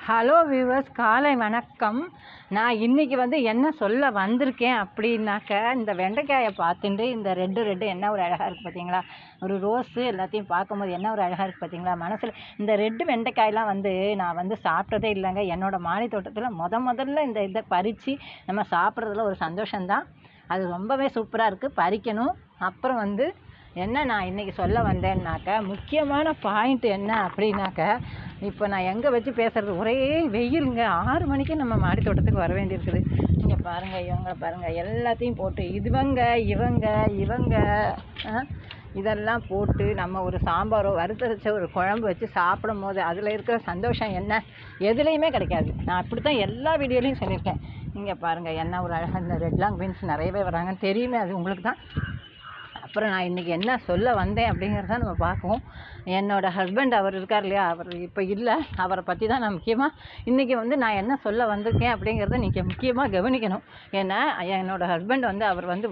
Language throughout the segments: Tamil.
ஹலோ வியூவர்ஸ், காலை வணக்கம். நான் இன்றைக்கி என்ன சொல்ல வந்திருக்கேன் அப்படின்னாக்க, இந்த வெண்டைக்காயை பார்த்துட்டு இந்த ரெட்டு என்ன ஒரு அழகாக இருக்குது பார்த்தீங்களா? ஒரு ரோஸு எல்லாத்தையும் பார்க்கும்போது என்ன ஒரு அழகாக இருக்குது பார்த்தீங்களா? மனசில் இந்த ரெட்டு வெண்டைக்காயெலாம் நான் சாப்பிட்டதே இல்லைங்க. என்னோடய மாடி தோட்டத்தில் முதல்ல இந்த இதை பறித்து நம்ம சாப்பிட்றதுல ஒரு சந்தோஷம்தான். அது ரொம்பவே சூப்பராக இருக்குது, பறிக்கணும். அப்புறம் என்ன நான் இன்றைக்கி சொல்ல வந்தேன்னாக்க, முக்கியமான பாயிண்ட் என்ன அப்படின்னாக்க, இப்போ நான் எங்கே வச்சு பேசுகிறது, ஒரே வெயிலுங்க. 6 மணிக்கு நம்ம மாடி தோட்டத்துக்கு வர வேண்டியிருக்குது. இங்கே பாருங்கள், இவங்களை பாருங்கள், எல்லாத்தையும் போட்டு இவங்க இதெல்லாம் போட்டு நம்ம ஒரு சாம்பாரோ வறுத்தரைச்ச ஒரு குழம்பு வச்சு சாப்பிடும் போது அதில் இருக்கிற சந்தோஷம் என்ன எதுலேயுமே கிடைக்காது. நான் அப்படி தான் எல்லா வீடியோலையும் சொல்லியிருக்கேன். இங்கே பாருங்கள், என்ன ஒரு அழகாக இந்த ரெட் லாங் பீன்ஸ் நிறையவே வராங்கன்னு தெரியுமே, அது உங்களுக்கு தான். அப்புறம் நான் இன்றைக்கி என்ன சொல்ல வந்தேன் அப்படிங்கிறத நம்ம பார்ப்போம். என்னோடய ஹஸ்பண்ட் அவர் இருக்கார் இல்லையா, அவர் இப்போ இல்லை. அவரை பற்றி தான் நான் முக்கியமாக இன்றைக்கி நான் என்ன சொல்ல வந்திருக்கேன் அப்படிங்கிறத நீங்கள் முக்கியமாக கவனிக்கணும். ஏன்னா என்னோடய ஹஸ்பண்ட் அவர் வந்து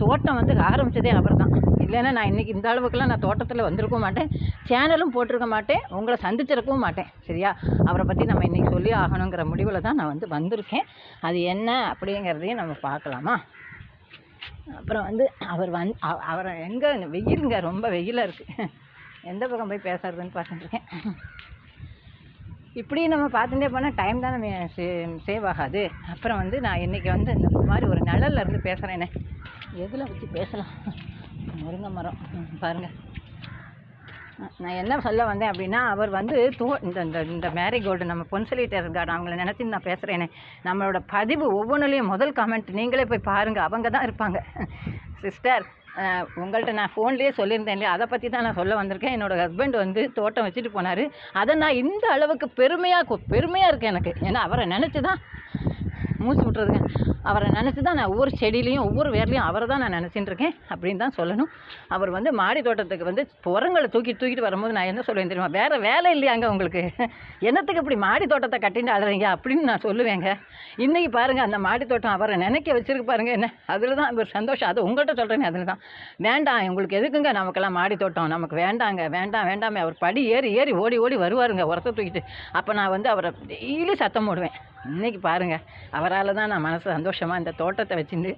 தோட்டம் ஆரம்பித்ததே அவர் தான். இல்லைன்னா நான் இன்றைக்கி இந்த அளவுக்குலாம் நான் தோட்டத்தில் வந்திருக்க மாட்டேன், சேனலும் போட்டிருக்க மாட்டேன், உங்களை சந்திச்சிருக்கவும் மாட்டேன். சரியா? அவரை பற்றி நம்ம இன்றைக்கி சொல்லி ஆகணுங்கிற முடிவில் தான் நான் வந்திருக்கேன். அது என்ன அப்படிங்கிறதையும் நம்ம பார்க்கலாமா? அப்புறம் அவரை எங்கே வெயிலுங்க, ரொம்ப வெயிலாக இருக்குது. எந்த பக்கம் போய் பேசுறதுன்னு பார்த்துட்டுருக்கேன். இப்படி நம்ம பார்த்துட்டே போனால் டைம் தான் நம்ம சேவ் ஆகாது. அப்புறம் நான் இன்றைக்கி இந்த மாதிரி ஒரு நிழல்ல இருந்து பேசுகிறேனே, எதில் வச்சு பேசலாம்? முருங்கை மரம் பாருங்கள். நான் என்ன சொல்ல வந்தேன் அப்படின்னா, அவர் இந்த மேரிகோல்டு, நம்ம பொன்சலிட்டர் கார்டன், அவங்கள நினச்சி நான் பேசுகிறேனே. நம்மளோட பதிவு ஒவ்வொன்றுலேயும் முதல் கமெண்ட் நீங்களே போய் பாருங்கள், அவங்க தான் இருப்பாங்க. சிஸ்டர், உங்கள்கிட்ட நான் ஃபோன்லேயே சொல்லியிருந்தேன் இல்லையா, அதை பற்றி தான் நான் சொல்ல வந்திருக்கேன். என்னோடய ஹஸ்பண்ட் தோட்டம் வச்சுட்டு போனார். அதை நான் இந்த அளவுக்கு பெருமையாக இருக்கேன் எனக்கு. ஏன்னா அவரை நினச்சி தான் மூச்சு விட்டுறதுங்க. அவரை நினச்சி தான் நான் ஒவ்வொரு செடியிலையும் ஒவ்வொரு வேர்லையும் அவரை தான் நான் நினச்சிட்டு இருக்கேன் அப்படின்னு தான் சொல்லணும். அவர் மாடி தோட்டத்துக்கு உரங்களை தூக்கிட்டு வரும்போது நான் என்ன சொல்லுவேன் தெரியுமா? வேறு வேலை இல்லையாங்க உங்களுக்கு? என்னத்துக்கு இப்படி மாடி தோட்டத்தை கட்டிட்டு அழுறீங்க அப்படின்னு நான் சொல்லுவேங்க. இன்றைக்கி பாருங்கள், அந்த மாடி தோட்டம் அவரை நினைக்க வச்சுருக்கு பாருங்கள். என்ன அதில் தான் ஒரு சந்தோஷம். அது உங்கள்கிட்ட சொல்கிறேனே, அதில் தான். வேண்டாம், உங்களுக்கு எதுக்குங்க நமக்கெல்லாம் மாடி தோட்டம்? நமக்கு வேண்டாமே. அவர் படி ஏறி ஓடி வருவாருங்க உரத்தை தூக்கிட்டு. அப்போ நான் அவரை டெய்லி சத்தம் போடுவேன். இன்றைக்கி பாருங்கள், அவரால் தான் நான் மனசு சந்தோஷமாக இந்த தோட்டத்தை வச்சுட்டு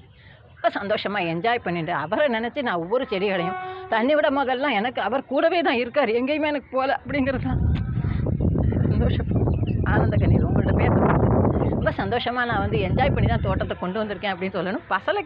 ரொம்ப சந்தோஷமாக என்ஜாய் பண்ணிட்டு அவரை நினச்சி நான் ஒவ்வொரு செடிகளையும் தண்ணி விடும் போதெல்லாம் எனக்கு அவர் கூடவே தான் இருக்கார், எங்கேயுமே எனக்கு போகல அப்படிங்கிறது தான் சந்தோஷம். ஆனந்த கண்ணீர் உங்கள்கிட்ட பேச ரொம்ப சந்தோஷமாக நான் என்ஜாய் பண்ணி தான் தோட்டத்தை கொண்டு வந்திருக்கேன் அப்படின்னு சொல்லணும். பசலைக்கு